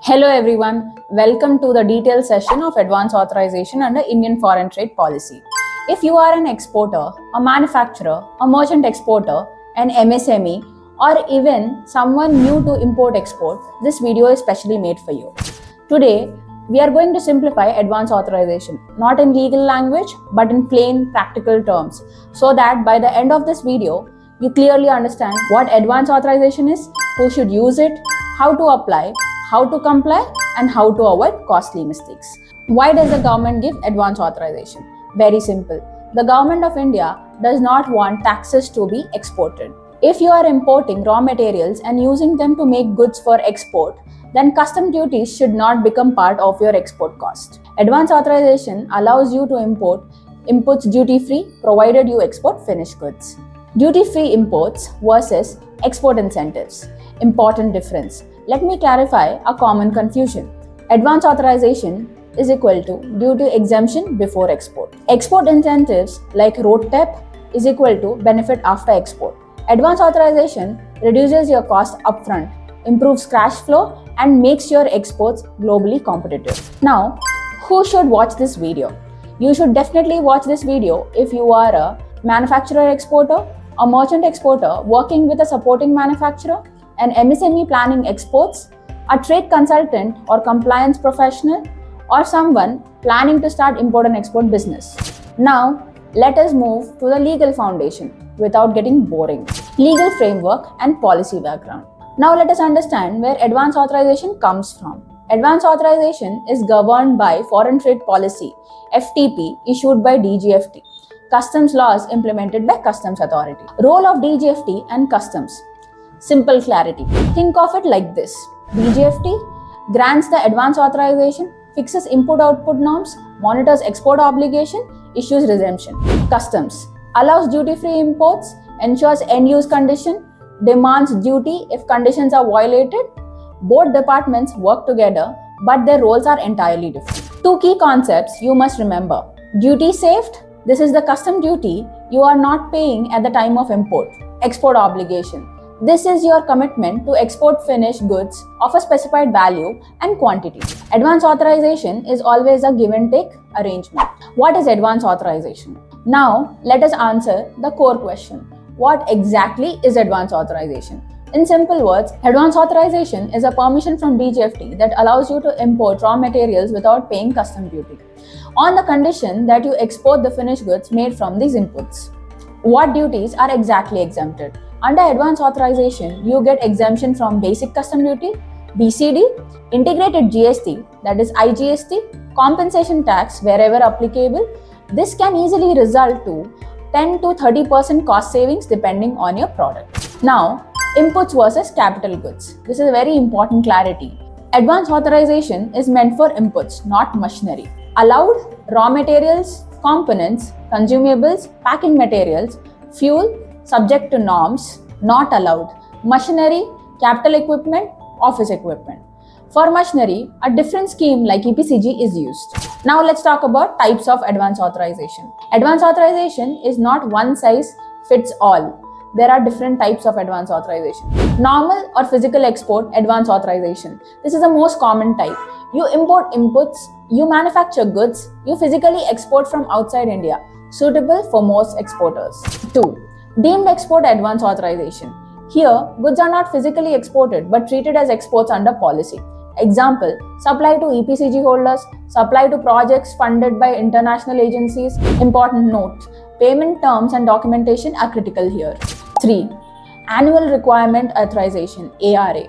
Hello everyone, welcome to the detailed session of Advance Authorization under Indian Foreign Trade Policy. If you are an exporter, a manufacturer, a merchant exporter, an MSME, or even someone new to import-export, this video is specially made for you. Today, we are going to simplify Advance Authorization, not in legal language, but in plain, practical terms, so that by the end of this video, you clearly understand what Advance Authorization is, who should use it, how to apply, how to comply, and how to avoid costly mistakes. Why does the government give advance authorization? Very simple. The government of India does not want taxes to be exported. If you are importing raw materials and using them to make goods for export, then custom duties should not become part of your export cost. Advance authorization allows you to import inputs duty-free provided you export finished goods. Duty-free imports versus export incentives. Important difference. Let me clarify a common confusion. Advance authorization is equal to duty exemption before export. Export incentives like road tax is equal to benefit after export. Advance authorization reduces your cost upfront, improves cash flow, and makes your exports globally competitive. Now, who should watch this video? You should definitely watch this video if you are a manufacturer exporter, a merchant exporter working with a supporting manufacturer, an MSME planning exports, a trade consultant or compliance professional, or someone planning to start import and export business. Now, let us move to the legal foundation without getting boring. Legal framework and policy background. Now let us understand where advance authorization comes from. Advance authorization is governed by Foreign Trade Policy, FTP, issued by DGFT. Customs laws implemented by Customs Authority. Role of DGFT and Customs. Simple clarity. Think of it like this. DGFT grants the advance authorization, fixes input-output norms, monitors export obligation, issues exemption. Customs allows duty-free imports, ensures end-use condition, demands duty if conditions are violated. Both departments work together, but their roles are entirely different. Two key concepts you must remember. Duty saved. This is the custom duty you are not paying at the time of import. Export obligation. This is your commitment to export finished goods of a specified value and quantity. Advance authorization is always a give and take arrangement. What is advance authorization? Now, let us answer the core question. What exactly is advance authorization? In simple words, advance authorization is a permission from DGFT that allows you to import raw materials without paying custom duty, on the condition that you export the finished goods made from these inputs. What duties are exactly exempted? Under advance authorization, you get exemption from basic custom duty, BCD, integrated GST, that is IGST, compensation tax wherever applicable. This can easily result to 10 to 30% cost savings depending on your product. Now, inputs versus capital goods. This is a very important clarity. Advance authorization is meant for inputs, not machinery. Allowed raw materials, components, consumables, packing materials, fuel, subject to norms, not allowed. Machinery, capital equipment, office equipment. For machinery, a different scheme like EPCG is used. Now let's talk about types of advance authorization. Advance authorization is not one size fits all. There are different types of advance authorization. Normal or physical export advance authorization. This is the most common type. You import inputs, you manufacture goods, you physically export from outside India, suitable for most exporters. 2. Deemed export advance authorization. Here, goods are not physically exported but treated as exports under policy. Example, supply to EPCG holders, supply to projects funded by international agencies. Important note, payment terms and documentation are critical here. 3. Annual Requirement Authorization, ARA.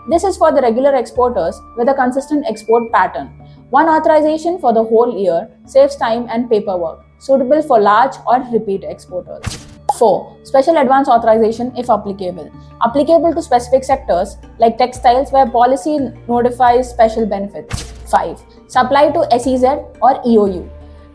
This is for the regular exporters with a consistent export pattern. One authorization for the whole year saves time and paperwork, suitable for large or repeat exporters. 4. Special advance authorization if applicable. Applicable to specific sectors like textiles where policy notifies special benefits. 5. Supply to SEZ or EOU.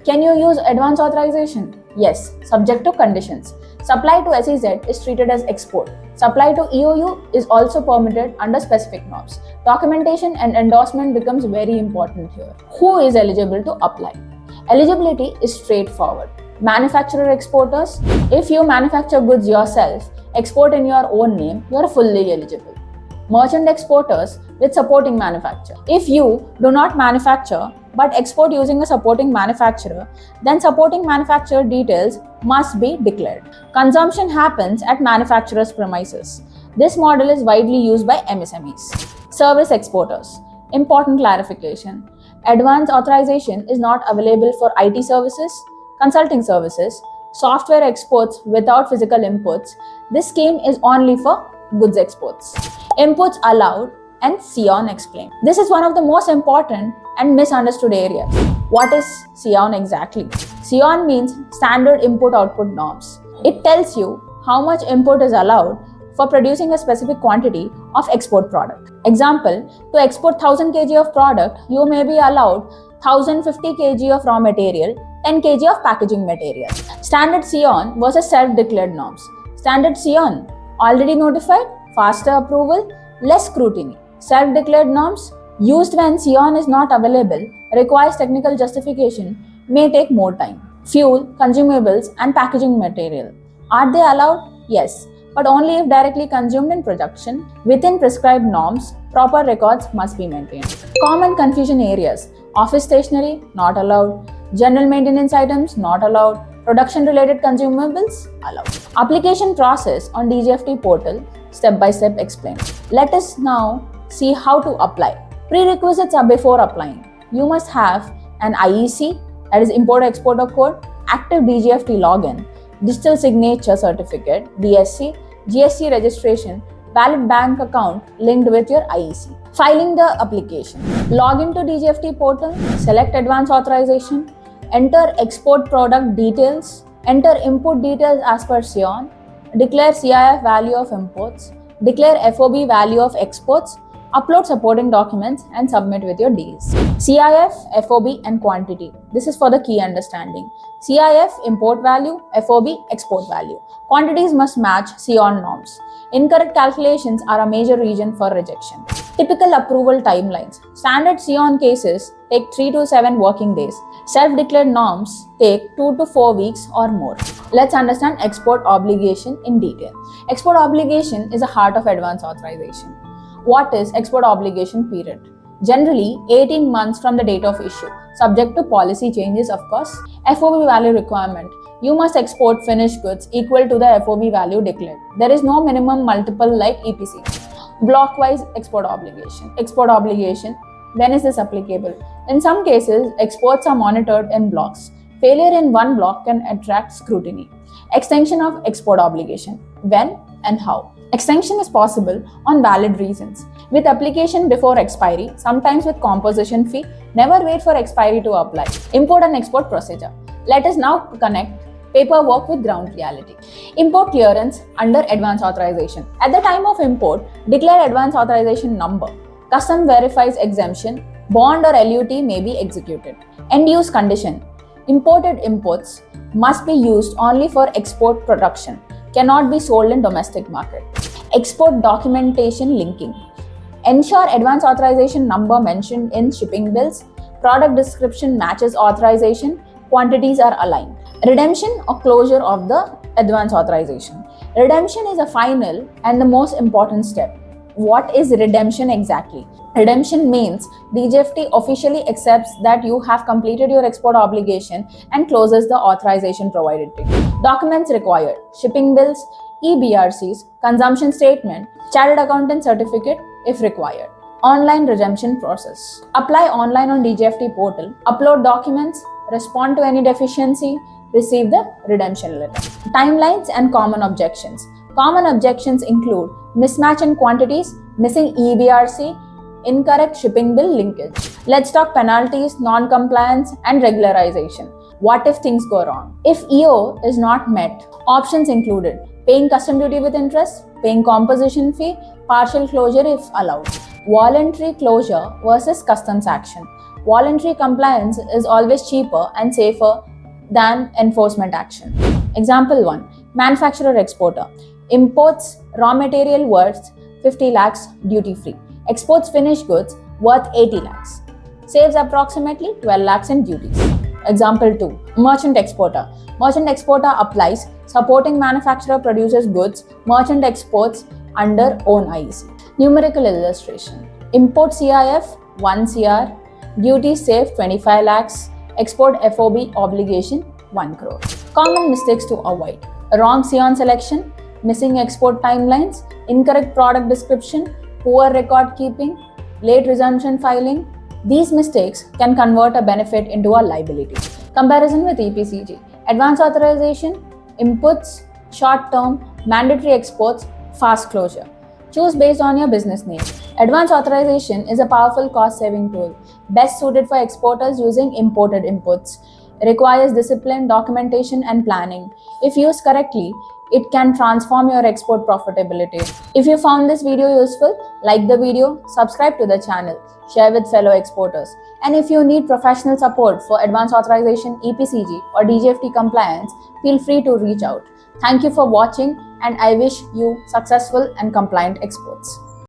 Can you use advance authorization? Yes, subject to conditions. Supply to SEZ is treated as export. Supply to EOU is also permitted under specific norms. Documentation and endorsement becomes very important here. Who is eligible to apply? Eligibility is straightforward. Manufacturer exporters, if you manufacture goods yourself, export in your own name, you are fully eligible. Merchant exporters with supporting manufacturer. If you do not manufacture but export using a supporting manufacturer, then supporting manufacturer details must be declared. Consumption happens at manufacturer's premises. This model is widely used by MSMEs. Service exporters. Important clarification. Advance authorization is not available for IT services, consulting services, software exports without physical inputs. This scheme is only for goods exports. Inputs allowed and SION explained. This is one of the most important and misunderstood areas. What is SION exactly? SION means Standard Input Output Norms. It tells you how much input is allowed for producing a specific quantity of export product. Example, to export 1000 kg of product, you may be allowed 1050 kg of raw material, 10 kg of packaging material. Standard SION versus self-declared norms. Standard SION, already notified, faster approval, less scrutiny. Self-declared norms, used when SION is not available, requires technical justification, may take more time. Fuel, consumables, and packaging material. Are they allowed? Yes, but only if directly consumed in production. Within prescribed norms, proper records must be maintained. Common confusion areas. Office stationery, not allowed. General maintenance items, not allowed. Production-related consumables, allowed. Application process on DGFT portal, step-by-step explained. Let us now see how to apply. Prerequisites are before applying. You must have an IEC, that is Import-Exporter Code, active DGFT login, digital signature certificate, DSC, GST registration, valid bank account linked with your IEC. Filing the application. Log into DGFT portal, select Advance Authorization, enter export product details, enter input details as per SION, declare CIF value of imports, declare FOB value of exports, upload supporting documents and submit with your deals. CIF, FOB and quantity. This is for the key understanding. CIF, import value, FOB, export value. Quantities must match SION norms. Incorrect calculations are a major reason for rejection. Typical approval timelines. Standard SION cases take 3 to 7 working days. Self-declared norms take 2 to 4 weeks or more. Let's understand export obligation in detail. Export obligation is the heart of advance authorization. What is export obligation period? Generally, 18 months from the date of issue, subject to policy changes, of course. FOB value requirement. You must export finished goods equal to the FOB value declared. There is no minimum multiple like EPC. Block-wise export obligation. Export obligation. When is this applicable? In some cases, exports are monitored in blocks. Failure in one block can attract scrutiny. Extension of export obligation. When and how? Extension is possible on valid reasons. With application before expiry, sometimes with composition fee. Never wait for expiry to apply. Import and export procedure. Let us now connect paperwork with ground reality. Import clearance under advance authorization. At the time of import, declare advance authorization number. Custom verifies exemption. Bond or LUT may be executed. End-use condition. Imported inputs must be used only for export production. Cannot be sold in domestic market. Export documentation linking. Ensure advance authorization number mentioned in shipping bills. Product description matches authorization. Quantities are aligned. Redemption or closure of the advance authorization. Redemption is a final and the most important step. What is redemption exactly? Redemption means DGFT officially accepts that you have completed your export obligation and closes the authorization provided to you. Documents required. Shipping bills, EBRCs, consumption statement, chartered accountant certificate if required. Online redemption process. Apply online on DGFT portal, upload documents, respond to any deficiency, receive the redemption letter. Timelines and common objections. Common objections include mismatch in quantities, missing EBRC, incorrect shipping bill linkage. Let's talk penalties, non-compliance and regularization. What if things go wrong? If EO is not met, options included paying custom duty with interest, paying composition fee, partial closure if allowed. Voluntary closure versus customs action. Voluntary compliance is always cheaper and safer than enforcement action. Example 1. Manufacturer exporter imports raw material worth 50 lakhs duty free. Exports finished goods worth 80 lakhs. Saves approximately 12 lakhs in duties. Example 2. Merchant exporter. Merchant exporter applies. Supporting manufacturer produces goods. Merchant exports under own IEC. Numerical illustration. Import CIF 1 CR, duty safe 25 lakhs, export FOB obligation 1 crore. Common mistakes to avoid. Wrong SION selection, missing export timelines, incorrect product description, poor record keeping, late resumption filing. These mistakes can convert a benefit into a liability. Comparison with EPCG. Advance authorization, inputs, short-term, mandatory exports, fast closure. Choose based on your business need. Advance authorization is a powerful cost-saving tool, best suited for exporters using imported inputs. Requires discipline, documentation, and planning. If used correctly, it can transform your export profitability. If you found this video useful, like the video, subscribe to the channel, share with fellow exporters. And if you need professional support for advance authorization, EPCG, or DGFT compliance, feel free to reach out. Thank you for watching, and I wish you successful and compliant exports.